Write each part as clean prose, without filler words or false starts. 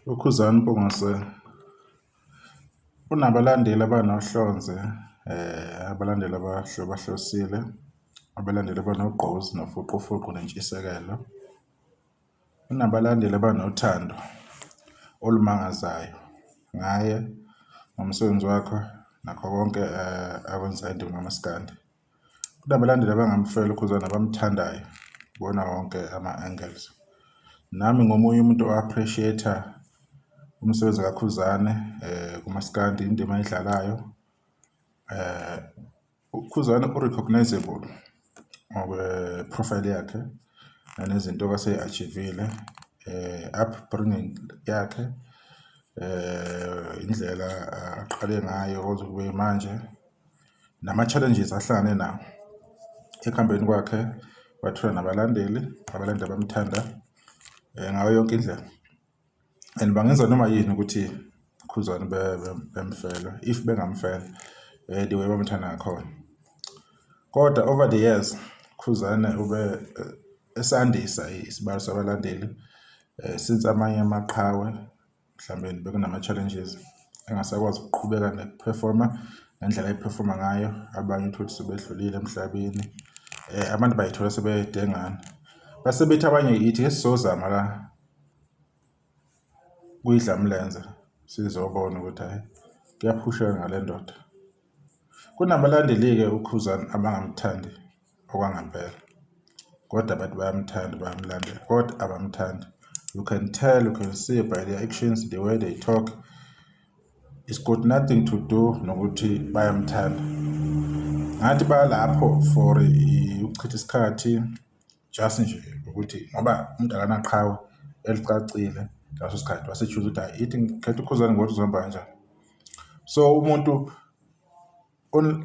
uKhuzani Mpungose unabalandeli abanohlonze, abalandeli abahlobahlosile, abalandeli abanogqozi nofuqufuqu nentshisekelo. Unabalandeli abanothando olumangazayo ngaye, ngomsebenzi wakho nakho konke akwenzayo endini kaMaskandi. Kunabalandeli abangamfela uKhuzani abamthandayo kubona wonke ama-angles. Nami ngomunye umuntu o-appreciate umsebenzi kaKhuzani kuMaskandi, indima ayidlalayo. uKhuzani u-recognizable ngokwe-profile yakhe nanezinto akase-achivile, upbringing yakhe, indlela aqale ngayo kuze kube manje, nama-challenges ahlangane nawo ekuhambeni kwakhe. Wathola abalandeli abamthanda ngayo yonke indlela, and bangenza noma yini ukuthi uKhuzani bemfela, if bengamfela the way bamthanda ngakhona. Kodwa over the years uKhuzani ube esandisa isibalo sabalandeli, since amanye amaqhawe mhlawumbe bekunama-challenges engasakwazi ukuqhubeka neperforma ngendlela ayiperforma ngayo. Abanye uthole sebedlulile emhlabeni, abantu bayithola sebedengana, base bethi abanye yithi esizozama la kuyidlamlenze sizobona ukuthi hayi kuyaphusheka ngale ndoda. Kunabalandeli-ke uKhuzani abangamthandi okwangempela, kodwa abantu bayamthanda, bayamlandela, kodwa abamthandi. You can tell, you can see by their actions, the way they talk. It's got nothing to do nokuthi bayamthanda. Ngathi balapho for ukuchitha isikhathi just nje ukuthi ngoba umuntu akanaqhawe elicacile ngaso isikhathi wasechoose ukuthi hayi ithi ngikhetha uKhuzani ngoba uzohamba kanjani. So umuntu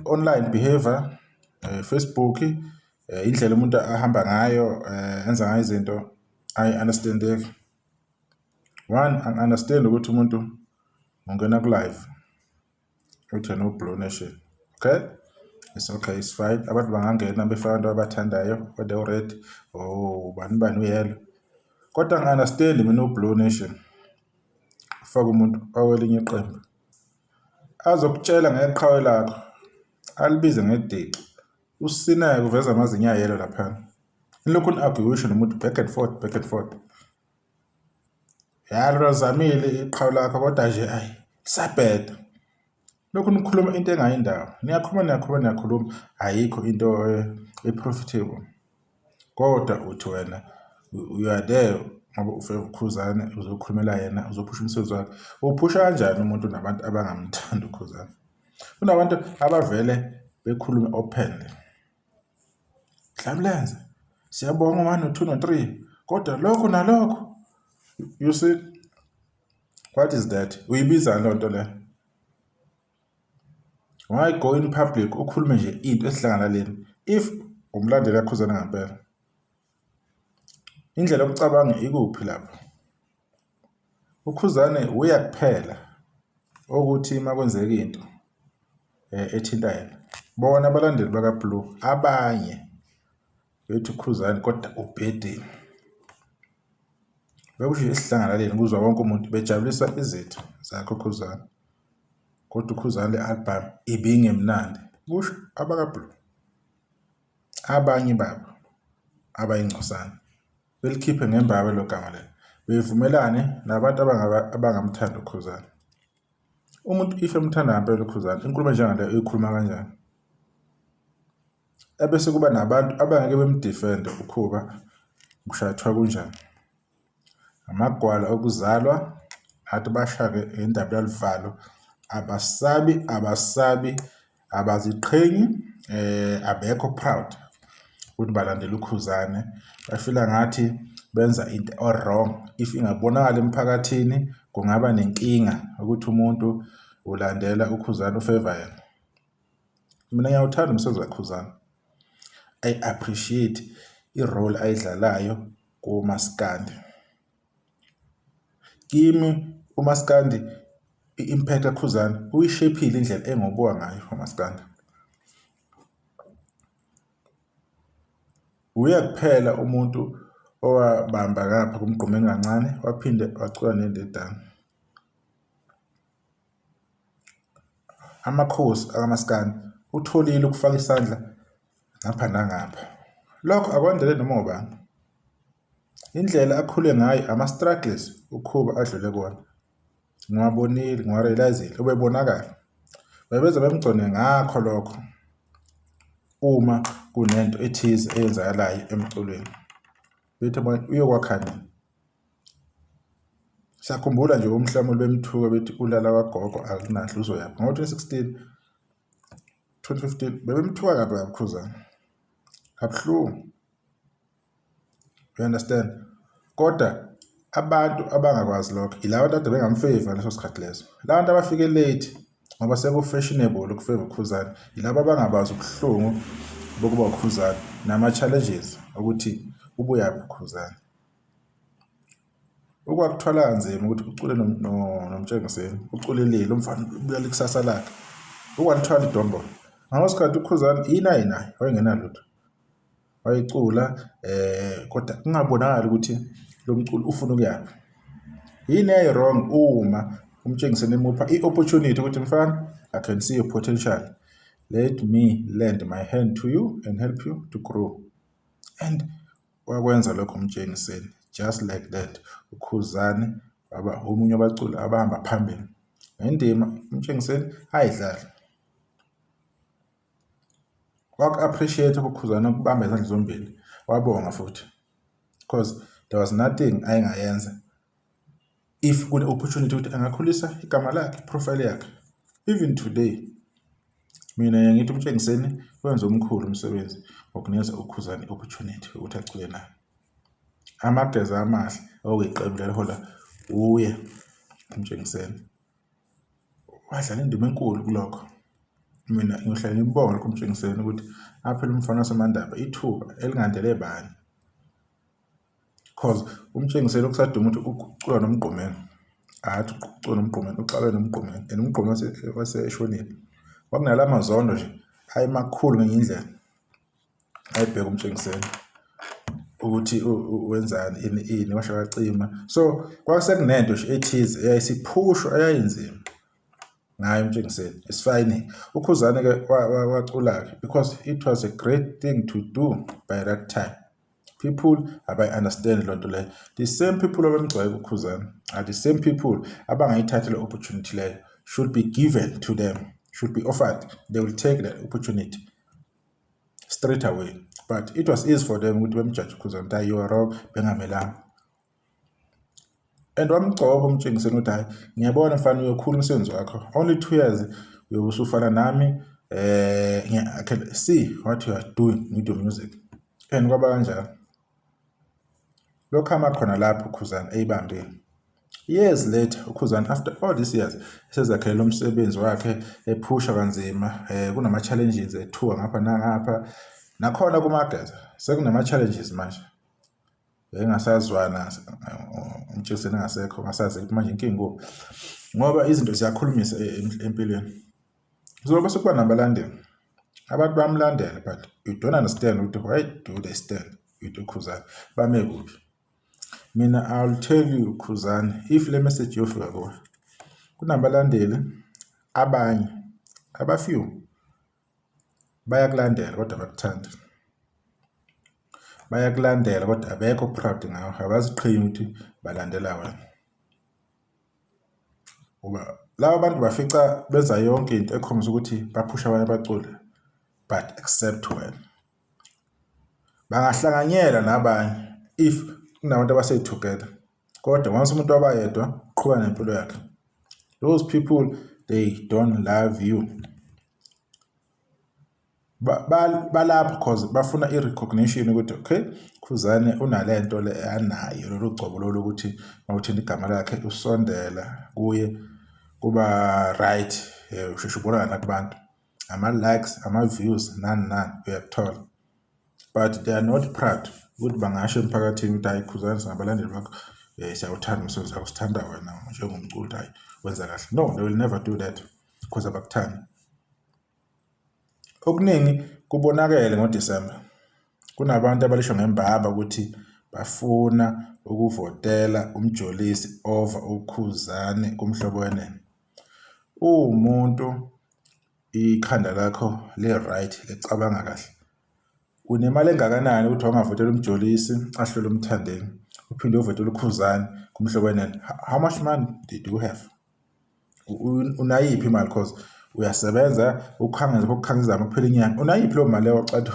online behavior, Facebook, indlela umuntu ahamba ngayo, enza ngayo izinto ayi-understandeki. One, understand ukuthi umuntu ungena ku-live uthi no Blue Nation, okay? It's okay, it's fine. Abantu bangangena befaka abantu abathandayo, whether u-red or bani u-yellow. Kodwa ngi-understand mina u-Blue Nation ufaka umuntu owelinye iqembu azokutshela ngeqhawe lakho, alibize ngediki, usineke uveza amazinyo ayelo laphana. Ilokhu ni-arguisho nomuntu back and forth. Yalo zamile iqhawe lakho kodwa nje ayi lisabheda. Lokhu nikhuluma into engayindawo, niyakhuluma ayikho into e-profitable. Kodwa uthi wena you are there ngoba ufeva uKhuzani, uzokhulumela yena, uzophusha umsebenzi wakhe. Uphusha kanjani umuntu nabantu abangamthandi uKhuzani? Kunabantu abavele bekhulume openly, Dlamlenze siyabonga 1 no 2 no 3, kodwa lokho nalokho. You see, what is that? Uyibiza loo nto le. Why go in public ukhulume nje into esihlanganaleni if umlandeli kaKhuzani ngempela? Indlela yokucabanga ikuphi lapho? uKhuzani uya kuphela ukuthi makwenzeka into ethinta yena. Bona abalandeli bakaBlue abanye bethi uKhuzani kodwa ubhedile. Bekusho esihlanganaleni kuzwa wonke umuntu bejabulisa izitho zakhe uKhuzani, kodwa uKhuzani le-album ibingemnandi. Kusho abakaBlue abanye babo abayingcosana belikhiphe ngembaba lo gama lelo, bevumelane nabantu abangamthanda uKhuzani. Umuntu if emthanda ngempela uKhuzani, inkulumo njengaleyo uyikhuluma kanjani? Ebese kuba nabantu abangeke bemdefend ukhuba kushathwa kunjani. Amagwala okuzalwa athi bashake indaba yalivalo, abasabi, abaziqhenyi, abekho proud ukuthi balandela uKhuzani. Bafila ngathi benza into wrong. If ingabonakala emphakathini kungaba nenkinga ukuthi umuntu ulandela uKhuzani ufeva yena. Mina ngiyawuthanda umsebenzi kaKhuzani. I appreciate i-role ayidlalayo kuMaskandi. Kimi uMaskandi i-impact kaKhuzani uyishapile indlela engobuka ngayo uMaskandi. Uya kuphela umuntu owabamba ngapha kumgqumeni kancane waphinde wacula nendedana. amakhosi akamaskandi utholile ukufaka isandla ngapha nangapha. Lokho akwandele noma ubani. Indlela akhule ngayo ama-struggles ukhuba adlule kuwona. Ngiwabonile, ngiwarealizile, ubebonakala. Bebeze bemgcone ngakho lokho uma kunento ethize eyenzakalayo emculweni. Bethi uyokwakhani. Sakhumbula nje umhlamulo bemthuka bethi ulala kwagogo akunahla uzoyapha. Ngo-2015 bebemthuka kabi kakhuzana. Kabuhlungu. You understand? Kodwa abantu abangakwazi lokho ilawo kade bengamfavor leso sikhathi leso. Labantu abafike late ngoba seku-fashionable ukufavor uKhuzani yilabo abangabazi ubuhlungu bokuba uKhuzani nama-challenges ukuthi ubuyaphi uKhuzani. Ukwakuthwala kanzima ukuthi ucule noMtshengiseni, uculelile umfana ubuyela ikusasa lakhe. Ukwalithwala idombo. Ngasikhathi uKhuzani yina wayengenalutho. Wayicula kodwa kungabonakala ukuthi lo mculo ufuna ukuyaphi. Yini wrong uma uMtshengiseni emupha i-opportunity ukuthi mfana, I can see your potential. Let me lend my hand to you and help you to grow. And wakwenza lokho uMtshengiseni. Just like that, uKhuzani waba omunye wabaculi abahamba phambili. Ngendima uMtshengiseni ayidlala. Waku-appreciate uKhuzani ukubamba izandla zombili. Wabonga futhi. Because there was nothing ayengayenza if kune opportunity ukuthi angakhulisa igama lakhe, iprofile yakhe. Even today, mina ngithi uMtshengiseni wenza omkhulu umsebenzi wokunikeza uKhuzani opportunity ukuthi acule naye. Amageza amahle okuyiqembu lelihola uye uMtshengiseni. Wadlala indima enkulu kulokho. Mina ngiyohlala ngibonga lokho uMtshengiseni ukuthi aphela umfana waseMandaba ithuba elingandele bani. Because uMtshengiseni okusaduma ukuthi ucula noMgqumeni. Athi ucula noMgqumeni, uxabe noMgqumeni. And uMgqumeni waseshonile. Wakunala amazondo nje ayemakhulu ngenye indlela. Ayibheka uMtshengiseni ukuthi wenzani ini washo wacima. So kwakusekunento nje ethize eyayisiphushwa eyayinzima ngayo uMtshengiseni. It's fine. uKhuzani ke wacula because it was a great thing to do by that time. People understand lonto leyo. The same people abamgcwele uKhuzani are the same people abangayithatha le opportunity leyo. Should be given to them, should be offered. They will take that opportunity straight away. But it was easy for them ukuthi bemjudge uKhuzani that you are wrong, bengamelanga. And wamgcoba uMtshengiseni ukuthi hayi ngiyabona mfana uyokhula umsebenzi wakho. Only 2 years uyosufana nami. I can see what you are doing with your music. And kwaba kanjalo. Lokho amakhona lapho uKhuzani eyibambile. Years later uKhuzani after all these years esezakhela umsebenzi wakhe ephusha kanzima kunama-challenges ethuka ngapha nangapha nakhona kumageza sekunama challenges manje. Engasazwana uMtshengiseni engasekho ngasazi ukuthi manje inkinga kuphi ngoba izinto ziyakhulumisa empilweni. Kuzoba sekuba nabalandeli. Abantu bamlandela but you don't understand ukuthi why do they stand with uKhuzani bame kuphi. Mina I'll tell you Khuzani, if le message yofika kuwe kunabalandeli abanye abafew bayakulandela kodwa bakuthanda. Bayakulandela kodwa abekho proud ngawe, abaziqhenya ukuthi balandela wena. Uba laba bantu bafica benza yonke into ekhombisa ukuthi baphusha abanye abaculi but accept wena. Bangahlanganyela nabanye if kunabantu abase together. Kodwa once umuntu wabayedwa qhubeka nempilo yakhe. Those people they don't love you. Balapho because bafuna i-recognition ukuthi okay Khuzani unalento le anayo lolu gcobo lokuthi mawuthinta igama lakhe usondela kuye kuba right usheshe ubonana kubantu ama-likes ama-views nani uyakuthola. But they are not proud ukuthi bangasho emphakathini ukuthi hayi Khuzani singabalandeli bakho siyawuthanda umsebenzi wakho sithanda wena njengomculi hayi wenza kahle. No, they will never do that because abakuthanda. Okuningi kubonakele ngoDisemba. Kunabantu abalisho ngembaba ukuthi bafuna ukuvotela uMjolisi over uKhuzani kumhlobo wenene. Umuntu ikhanda lakho le-right lecabanga kahle. Unemali engakanani ukuthi wangavotela umjolisi ahlole umthandeni uphinde uvotela uKhuzani kumhlobo wenene? How much money did you have? Unayiphi imali? Because uyasebenza ukukhangisa amaphela inyanga. Unayiphi lo mali yocathi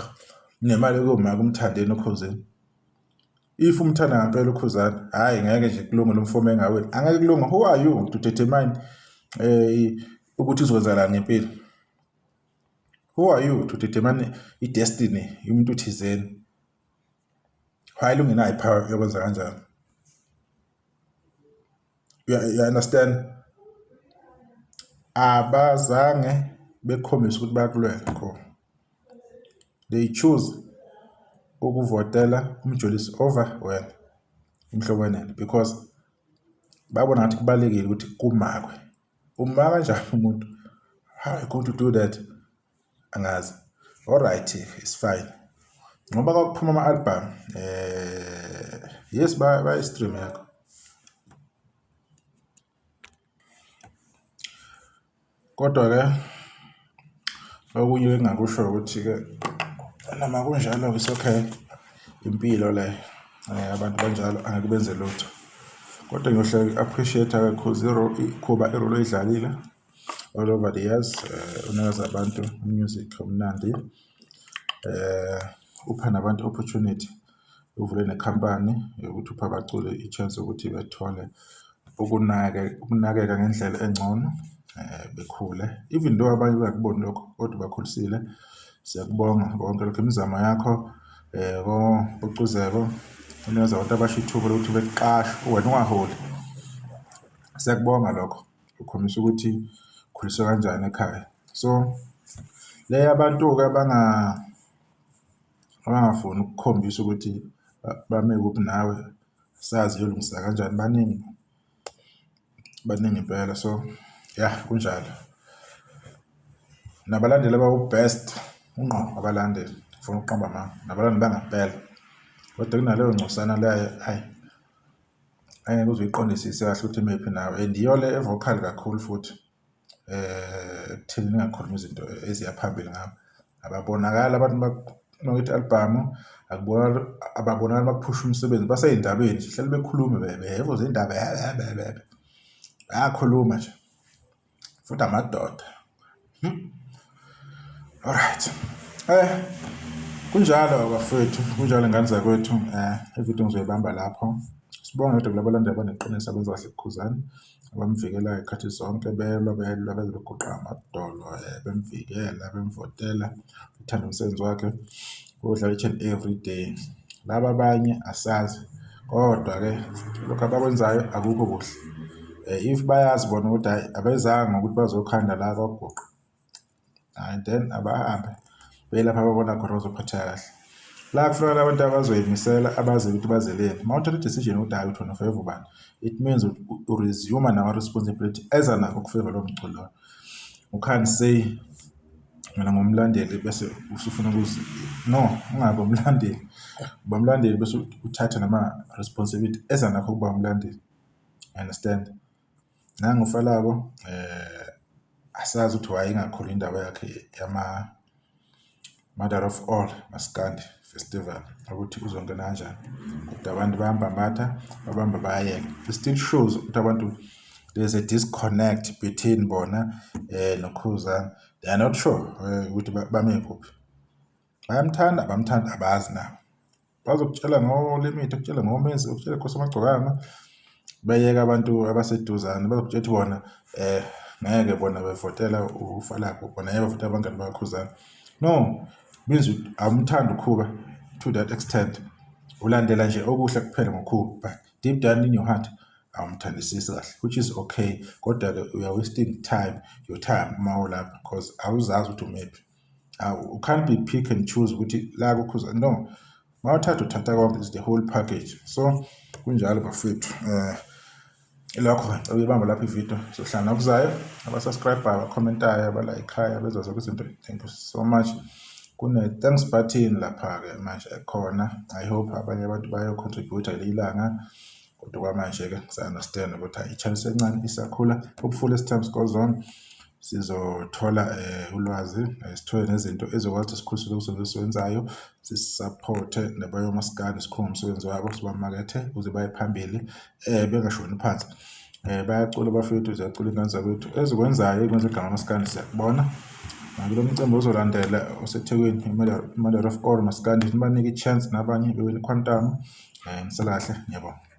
unemali yokuma kumthandeni uKhuzani? If umthanda ngempela uKhuzani, hayi ngeke nje kulunge lo mfomo engawini. Angeke kulunga. Who are you to determine ukuthi uzokwenza ngempilo? Who are you to determine i-destiny yomuntu thizeni? Why ungenayo ipower yokwenza kanjalo? You understand? Abazange bekhombisa ukuthi bayakulwela kho. They choose ukuvotela umjolisi over wena umhlobo wenene because babona ngathi kubalekile ukuthi kumakwe. Uma kanjani umuntu? How are you going to do that? Angazi. All right, it's fine. Ngoba kwakuphuma ama-album yes stream yakho. Kodwa ke okunye engakusho ukuthi ke noma kunjalo it's okay. Impilo le abantu banjalo angeke benze lutho. Kodwa ngiyohlala appreciate kakhulu kuba irole edlalile all over the years unikeza abantu music omnandi upha nabantu opportunity uvule nekhampani ukuthi upha abaculi i-chance ukuthi bethole ukunakeka ngendlela engcono bekhule even though abanye bakubona lokho kodwa bakhulisile. Siyakubonga bonke lokho imizamo yakho koPucuzeko unikeza abantu abasha ithuba lokuthi beqashwe wena ungaholi. Siyakubonga lokho ukhombisa ukuthi khuliswe kanjani ekhaya. So le abantu ke abangafuni ukukhombisa ukuthi bame kuphi nawe sazi yolungisa kanjani baningi impela. So yeah kunjalo. Nabalandeli abawu-best unqo abalandeli ufuna ukuqamba ma nabalandeli bangempela. Kodwa kunaleyo ngcosana leyo hayi angeke uzoyiqondisise kahle ukuthi imephi nawe and iyo le evocal kakhulu futhi ekutheni ningakhuluma izinto eziyaphambili ngabo. Ababonakala abantu bakuthi album ababonakala bakuphusha umsebenzi baseyindabeni nje hleli bekhulume behevo zindaba bayakhuluma nje futhi amadoda. Alright. Kunjalo bafethu, kunjalo ngane zakwethu. Ivideo ngizoyibamba lapho. Sibonge kodwa kulabalandeli abaneqiniso abenza kahle kuKhuzani abamvikela ikhathi zonke bezoguqa amadolo bemvikela bemvotela uthanda umsebenzi wakhe udlala each and every day. Laba abanye asazi kodwa ke lokho abakwenzayo akukho kuhle. If bayazi bona ukuthi hayi abezanga ukuthi bazokhanda la kwaguqa and then abahambe belapha ababona khona bazophatha kahle. La kufanele abantu abazoyimisela abazi ukuthi bazeleni. Uma uthatha decision ukuthi hayi uthona favor bani, it means u resume nawa responsibility eza nakho ukufavor lo mculo. You can't say mina ngomlandeli bese usufuna ukuzi no ungabe umlandeli uba umlandeli bese uthatha nama responsibility eza nakho ukuba umlandeli. Understand? Nangufalabo asazi ukuthi wayingakhulu indaba yakhe yama Mother of All Maskandi Festival ukuthi uzongena kanjani. Kodwa abantu bahamba matha babamba bayayeka. It still shows ukuthi abantu there's a disconnect between bona noKhuzani. They are not sure ukuthi bame kuphi. Bayamthanda abamthanda abazi nabo. Bazokutshela ngoLimit ukutshela ngoMenzi ukutshela Nkosi Magcokama bayeka abantu abaseduzane bazokutshela bona ngeke bona bevotela uFalapho bona yabavotela abangani baKhuzani. No, means amthanda ukhuba to that extent. Ulandela nje okuhle kuphela ngokhuba but deep down in your heart awumthandisisi kahle, which is okay. Kodwa we are wasting your time mawulapha because awuzazi ukuthi umephi. You can't be pick and choose ukuthi la kuKhuzani. No, mawuthatha uthatha konke is the whole package. So kunjalo bafethu. Lokho uyibamba lapha ivideo sohlala kuzayo abasubscribe abacommentayo abalikeayo bezwa zonke izinto. Thank you so much. Kune thanks button lapha ke manje khona. I hope abanye abantu bayo contribute ilanga kodwa kwamanje ke sa understand ukuthi i-channel encane isakhula. Hopefully as time goes on sizothola ulwazi, sithole nezinto ezokwazi ukuthi sikhulisele umsebenzi esiwenzayo, sisapothe nabayo maskandi sikhuluma umsebenzi wabo, sibamakethe ukuze baye phambili bengashoni phansi. Bayacula bafethu, ziyacula ingane zakwethu ezikwenzayo ekwenza igama maskandi siyakubona. Kulo mcimbi ozolandela oseThekwini, Mother of All maskandi, nibanike i-chance nabanye bewin ikhwantamu. Nisalahle, ngiyabonga.